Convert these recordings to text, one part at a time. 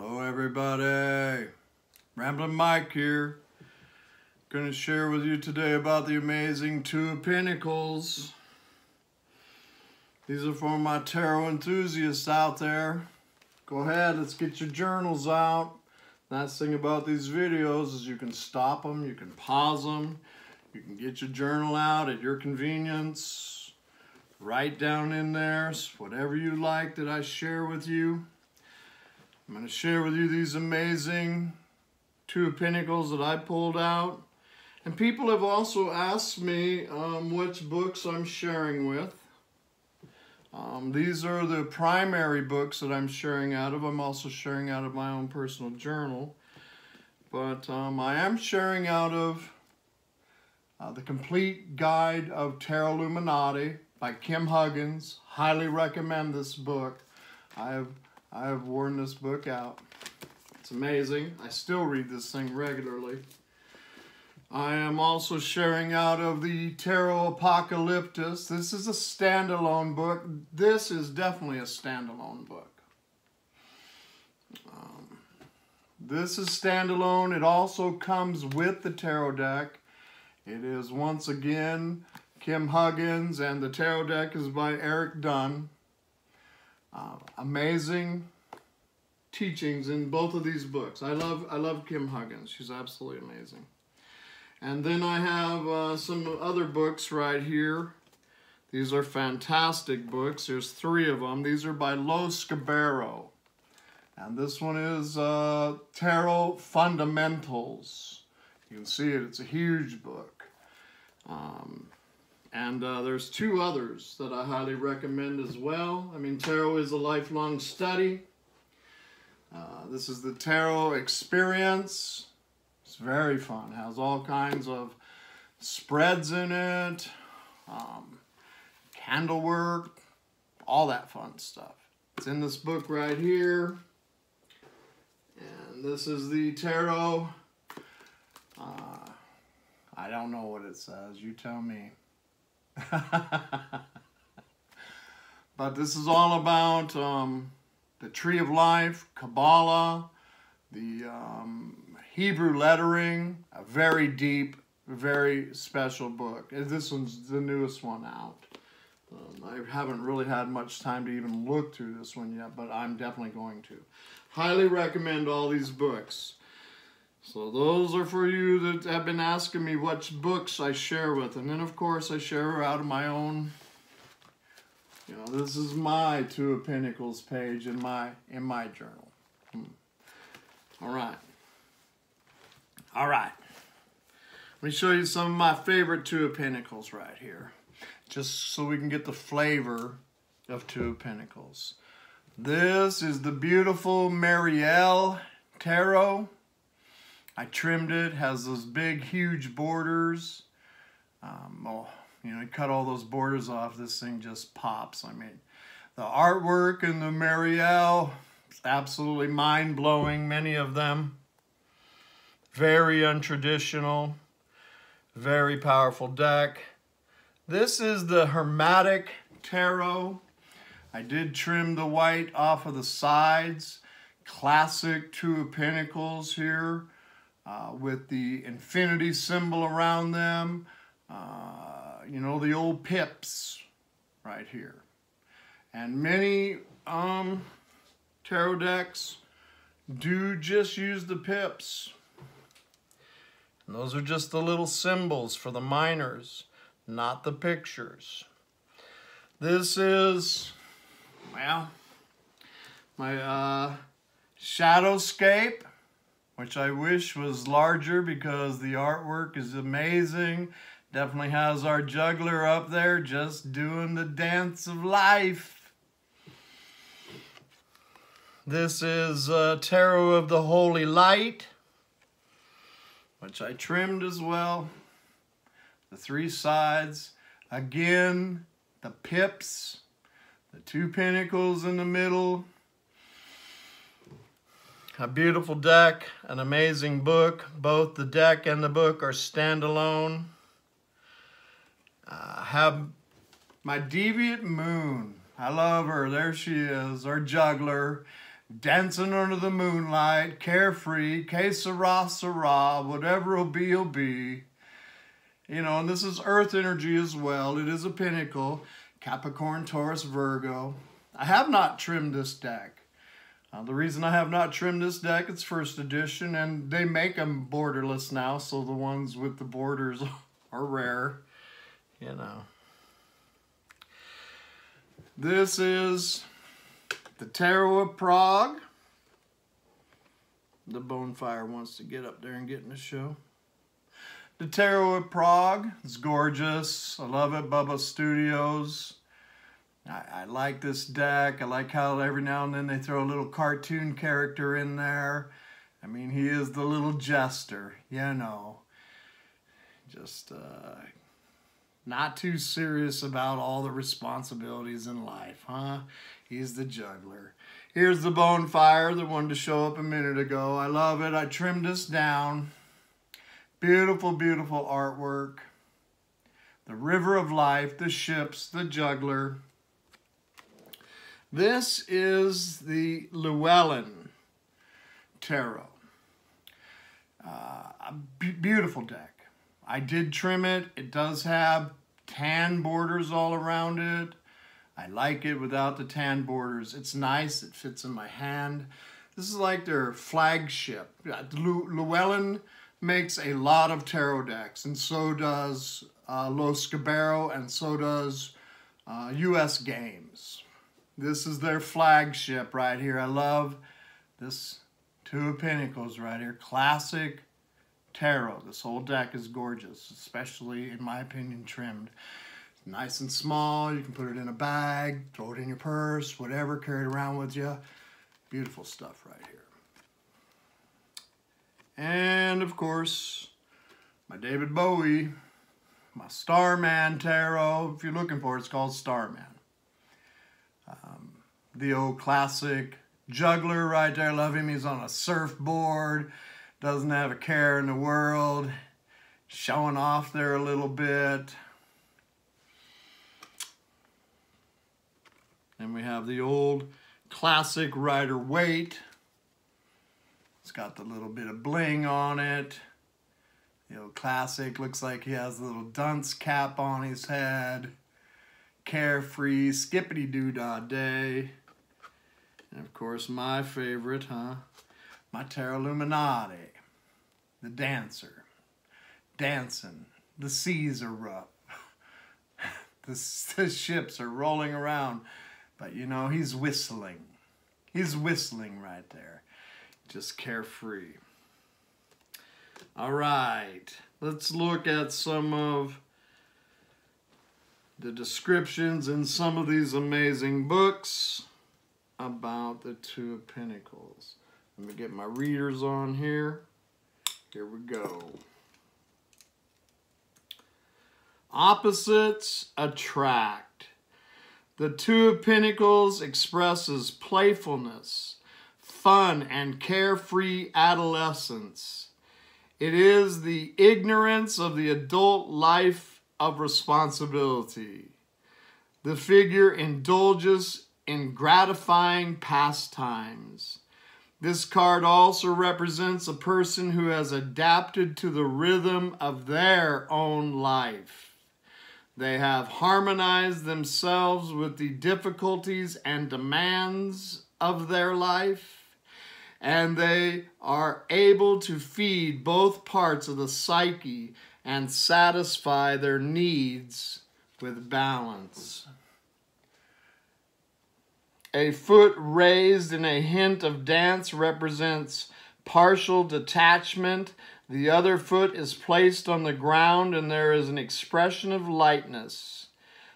Hello everybody, Ramblin Mike here. Going to share with you today about the amazing Two of Pinnacles. These are for my tarot enthusiasts out there. Go ahead, let's get your journals out. Nice thing about these videos is you can stop them, you can pause them, you can get your journal out at your convenience. Write down in there whatever you like that I share with you. I'm going to share with you these amazing Two of Pinnacles that I pulled out. And people have also asked me which books I'm sharing with. These are the primary books that I'm sharing out of. I'm also sharing out of my own personal journal. But I am sharing out of The Complete Guide of Tarot Illuminati by Kim Huggins. Highly recommend this book. I have worn this book out. It's amazing. I still read this thing regularly. I am also sharing out of the Tarot Apocalypta. This is a standalone book. This is definitely a standalone book. This is standalone. It also comes with the tarot deck. It is once again Kim Huggins, and the tarot deck is by Eric Dunn. Amazing teachings in both of these books. I love Kim Huggins. She's absolutely amazing. And then I have some other books right here. These are fantastic books. There's 3 of them. These are by Los Cabero. And this one is Tarot Fundamentals. You can see it. It's a huge book. And there's 2 others that I highly recommend as well. I mean, tarot is a lifelong study. This is the Tarot Experience. It's very fun. It has all kinds of spreads in it, candle work, all that fun stuff. It's in this book right here. And this is the Tarot. I don't know what it says. You tell me. But this is all about the Tree of Life, Kabbalah, the Hebrew lettering, a very deep, very special book. And this one's the newest one out. I haven't really had much time to even look through this one yet, but I'm definitely going to. Highly recommend all these books. So those are for you that have been asking me which books I share with. And then, of course, I share out of my own. You know, this is my Two of Pinnacles page in my journal. All right. All right. Let me show you some of my favorite Two of Pinnacles right here, just so we can get the flavor of Two of Pinnacles. This is the beautiful Marielle Tarot. I trimmed it. Has those big, huge borders. You know, you cut all those borders off, this thing just pops. I mean, the artwork in the Marielle is absolutely mind-blowing, many of them. Very untraditional, very powerful deck. This is the Hermit Tarot. I did trim the white off of the sides. Classic Two of Pinnacles here with the infinity symbol around them. You know, the old pips right here. And many tarot decks do just use the pips. And those are just the little symbols for the minors, not the pictures. This is, well, my Shadowscape, which I wish was larger because the artwork is amazing. Definitely has our juggler up there just doing the dance of life. This is Tarot of the Holy Light, which I trimmed as well. The 3 sides. Again, the pips, the 2 pinnacles in the middle. A beautiful deck, an amazing book. Both the deck and the book are standalone. I have my Deviant Moon. I love her. There she is, our juggler. dancing under the moonlight, carefree, que sera, sera, whatever'll be, be. You know, and this is earth energy as well. It is a pinnacle, Capricorn, Taurus, Virgo. I have not trimmed this deck. The reason I have not trimmed this deck, it's first edition, and they make them borderless now, so the ones with the borders are rare, you know. This is the Tarot of Prague. The Bonefire wants to get up there and get in the show. The Tarot of Prague is gorgeous. I love it. Bubba Studios. I like this deck. I like how every now and then they throw a little cartoon character in there. I mean, he is the little jester, you know. Just not too serious about all the responsibilities in life, huh? He's the juggler. Here's the Bonefire that wanted to show up a minute ago. I love it. I trimmed this down. Beautiful, beautiful artwork. The River of Life, the ships, the juggler. This is the Llewellyn Tarot. A beautiful deck. I did trim it. It does have tan borders all around it. I like it without the tan borders. It's nice. It fits in my hand. This is like their flagship. Llewellyn makes a lot of tarot decks, and so does Los Cabero, and so does US Games. This is their flagship right here. I love this Two of Pinnacles right here. Classic tarot. This whole deck is gorgeous, especially, in my opinion, trimmed. Nice and small. You can put it in a bag, throw it in your purse, whatever, carry it around with you. Beautiful stuff right here. And, of course, my David Bowie, my Starman Tarot. If you're looking for it, it's called Starman. The old classic juggler right there. Love him. He's on a surfboard. Doesn't have a care in the world. Showing off there a little bit. And we have the old classic Rider-Waite. It's got the little bit of bling on it. The old classic. Looks like he has a little dunce cap on his head. Carefree, skippity-doo-dah day. And of course, my favorite, my Tarot Illuminati. The dancer. Dancing. The seas are rough. The ships are rolling around. But, you know, he's whistling. He's whistling right there. Just carefree. All right. Let's look at some of the descriptions in some of these amazing books about the Two of Pinnacles. Let me get my readers on here. Here we go. Opposites attract. The Two of Pinnacles expresses playfulness, fun, and carefree adolescence. It is the ignorance of the adult life of responsibility. The figure indulges in gratifying pastimes. This card also represents a person who has adapted to the rhythm of their own life. They have harmonized themselves with the difficulties and demands of their life, and they are able to feed both parts of the psyche and satisfy their needs with balance. A foot raised in a hint of dance represents partial detachment. The other foot is placed on the ground and there is an expression of lightness.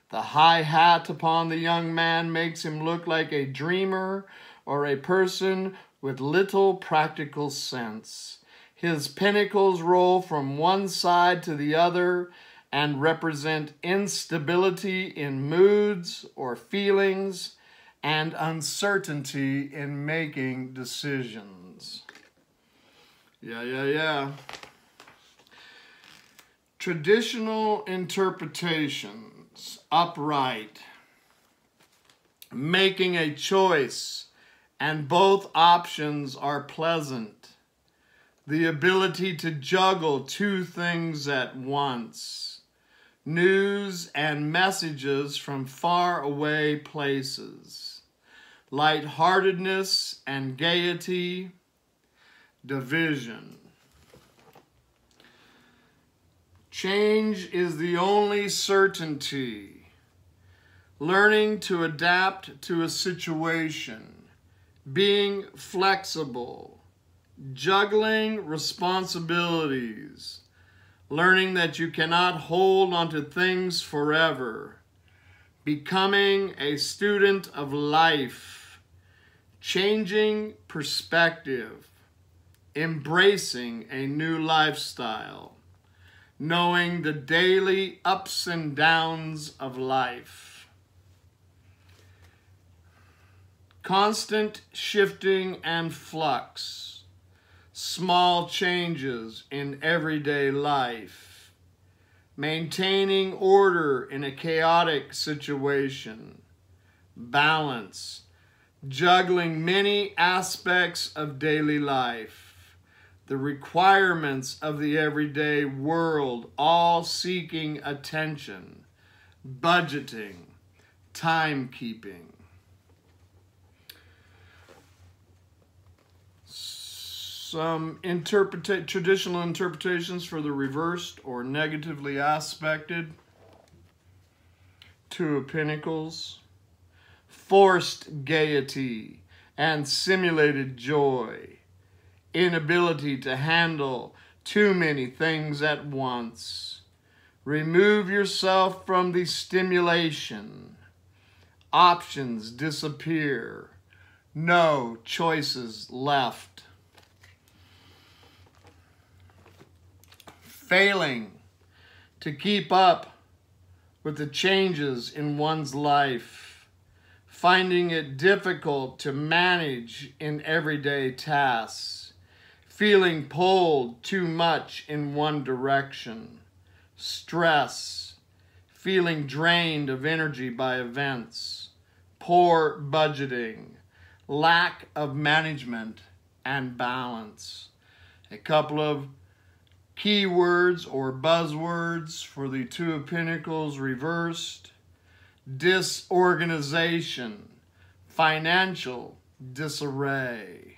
The high hat upon the young man makes him look like a dreamer or a person with little practical sense. His pinnacles roll from one side to the other and represent instability in moods or feelings and uncertainty in making decisions. Yeah. Traditional interpretations, upright, making a choice and both options are pleasant. The ability to juggle two things at once. News and messages from far away places. Lightheartedness and gaiety. Division. Change is the only certainty. Learning to adapt to a situation. Being flexible. Juggling responsibilities. Learning that you cannot hold onto things forever. Becoming a student of life. Changing perspective. Embracing a new lifestyle. Knowing the daily ups and downs of life. Constant shifting and flux. Small changes in everyday life. Maintaining order in a chaotic situation. Balance. Juggling many aspects of daily life. The requirements of the everyday world, all seeking attention. Budgeting. Timekeeping. Some traditional interpretations for the reversed or negatively aspected. Two of Pinnacles. Forced gaiety and simulated joy. Inability to handle too many things at once. Remove yourself from the stimulation. Options disappear. No choices left. Failing to keep up with the changes in one's life. Finding it difficult to manage in everyday tasks. Feeling pulled too much in one direction. Stress. Feeling drained of energy by events. Poor budgeting. Lack of management and balance. A couple of keywords or buzzwords for the Two of Pinnacles reversed. Disorganization. Financial disarray.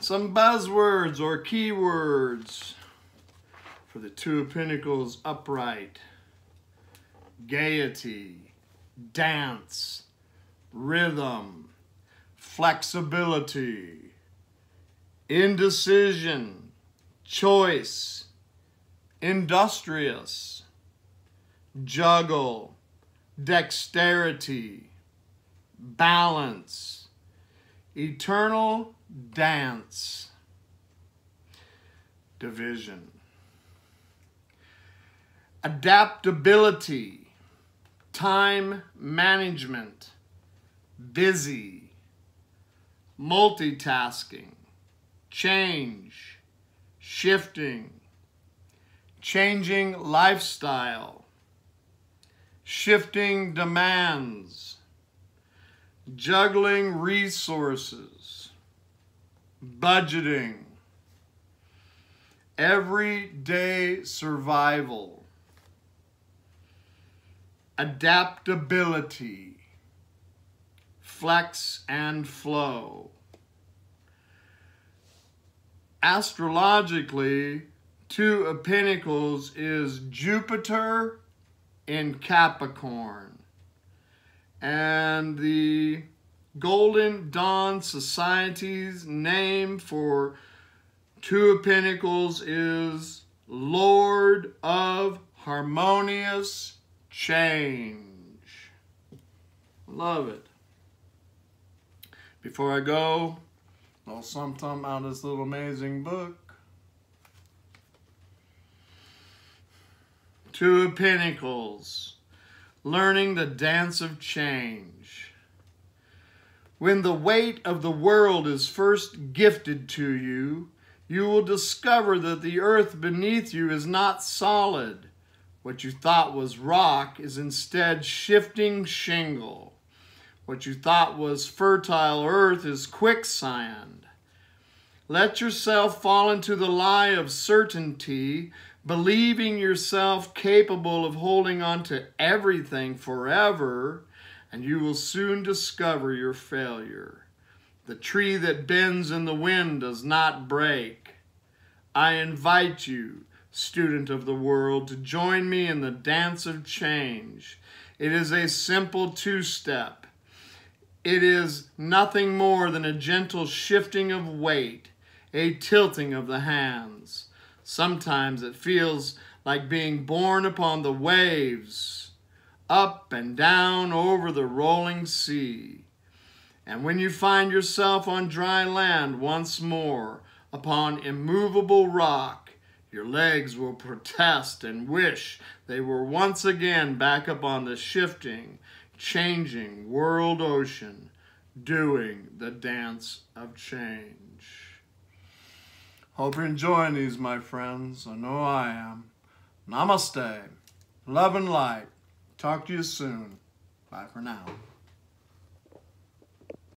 Some buzzwords or keywords for the Two of Pinnacles upright. Gaiety, dance, rhythm, flexibility, indecision, choice, industrious, juggle, dexterity, balance, eternal dance, division, adaptability, time management, busy, multitasking, change, shifting, changing lifestyle, shifting demands, juggling resources, budgeting, everyday survival, adaptability, flex and flow. Astrologically, Two of Pinnacles is Jupiter in Capricorn. And the Golden Dawn Society's name for Two of Pinnacles is Lord of Harmonious Change. Love it. Before I go, a little something out of this little amazing book. Two of Pinnacles, Learning the Dance of Change. When the weight of the world is first gifted to you, you will discover that the earth beneath you is not solid. What you thought was rock is instead shifting shingle. What you thought was fertile earth is quicksand. Let yourself fall into the lie of certainty, believing yourself capable of holding on to everything forever, and you will soon discover your failure. The tree that bends in the wind does not break. I invite you, student of the world, to join me in the dance of change. It is a simple two-step. It is nothing more than a gentle shifting of weight, a tilting of the hands. Sometimes it feels like being borne upon the waves, up and down over the rolling sea. And when you find yourself on dry land once more, upon immovable rock, your legs will protest and wish they were once again back upon the shifting, changing world ocean, doing the dance of change. Hope you're enjoying these, my friends. I know I am. Namaste. Love and light. Talk to you soon. Bye for now.